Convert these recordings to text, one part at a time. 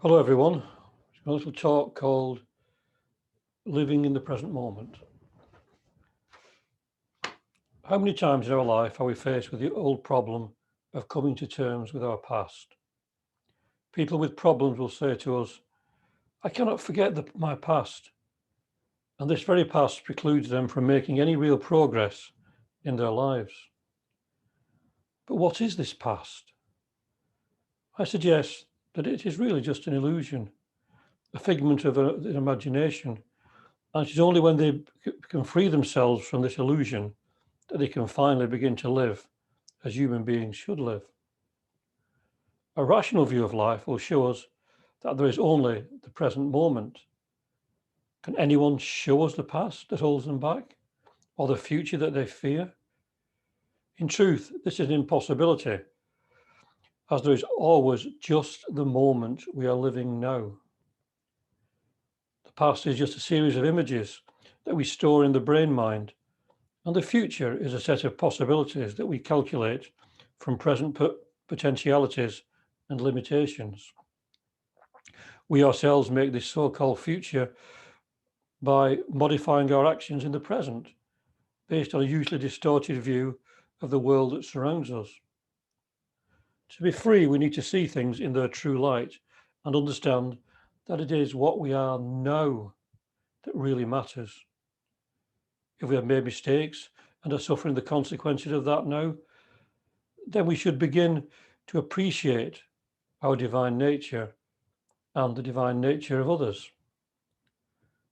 Hello everyone, a little talk called Living in the Present Moment. How many times in our life are we faced with the old problem of coming to terms with our past? People with problems will say to us, I cannot forget my past. And this very past precludes them from making any real progress in their lives. But what is this past? I suggest that it is really just an illusion, a figment of the imagination. And it is only when they can free themselves from this illusion that they can finally begin to live as human beings should live. A rational view of life will show us that there is only the present moment. Can anyone show us the past that holds them back, or the future that they fear? In truth, this is an impossibility, as there is always just the moment we are living now. The past is just a series of images that we store in the brain mind, and the future is a set of possibilities that we calculate from present potentialities and limitations. We ourselves make this so-called future by modifying our actions in the present, based on a usually distorted view of the world that surrounds us. To be free, we need to see things in their true light and understand that it is what we are now that really matters. If we have made mistakes and are suffering the consequences of that now, then we should begin to appreciate our divine nature and the divine nature of others.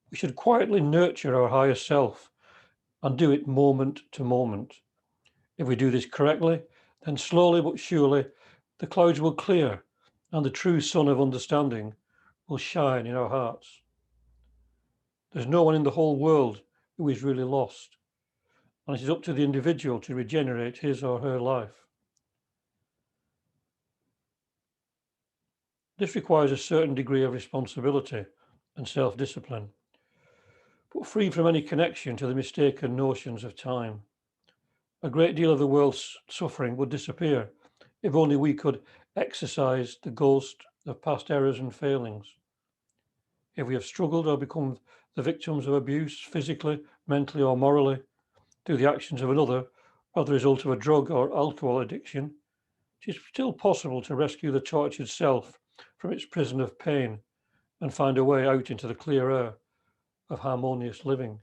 We should quietly nurture our higher self and do it moment to moment. If we do this correctly, then slowly but surely the clouds will clear and the true sun of understanding will shine in our hearts. There's no one in the whole world who is really lost, and it is up to the individual to regenerate his or her life. This requires a certain degree of responsibility and self-discipline, but free from any connection to the mistaken notions of time. A great deal of the world's suffering would disappear if only we could exorcise the ghost of past errors and failings. If we have struggled or become the victims of abuse, physically, mentally, or morally, through the actions of another, or the result of a drug or alcohol addiction, it is still possible to rescue the tortured self from its prison of pain and find a way out into the clear air of harmonious living.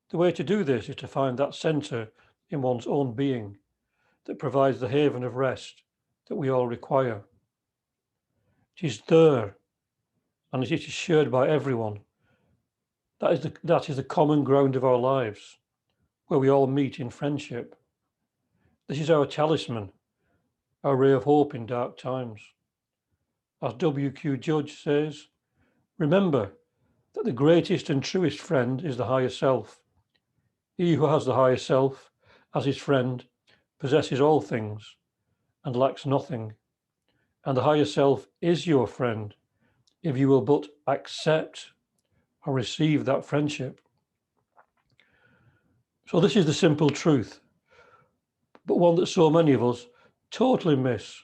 The way to do this is to find that centre in one's own being that provides the haven of rest that we all require. It is there, and it is shared by everyone. That is the common ground of our lives, where we all meet in friendship. This is our talisman, our ray of hope in dark times. As W.Q. Judge says, remember that the greatest and truest friend is the higher self. He who has the higher self as his friend possesses all things and lacks nothing. And the higher self is your friend if you will but accept or receive that friendship. So this is the simple truth, but one that so many of us totally miss.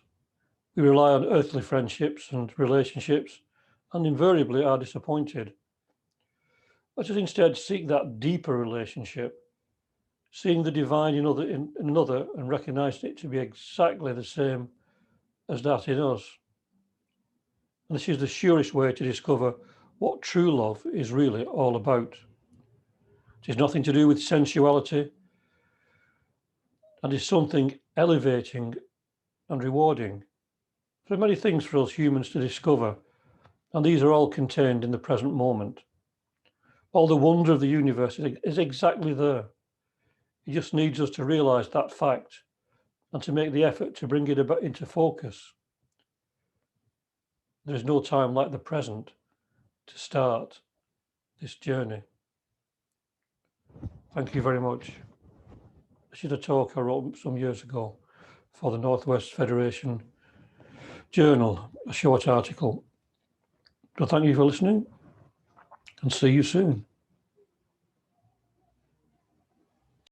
We rely on earthly friendships and relationships and invariably are disappointed. Let us instead seek that deeper relationship, seeing the divine in another and recognizing it to be exactly the same as that in us. And this is the surest way to discover what true love is really all about. It is nothing to do with sensuality and is something elevating and rewarding. There are many things for us humans to discover, and these are all contained in the present moment. All the wonder of the universe is exactly there. It just needs us to realize that fact and to make the effort to bring it into focus. There is no time like the present to start this journey. Thank you very much. This is a talk I wrote some years ago for the Northwest Federation Journal, a short article. So thank you for listening and see you soon.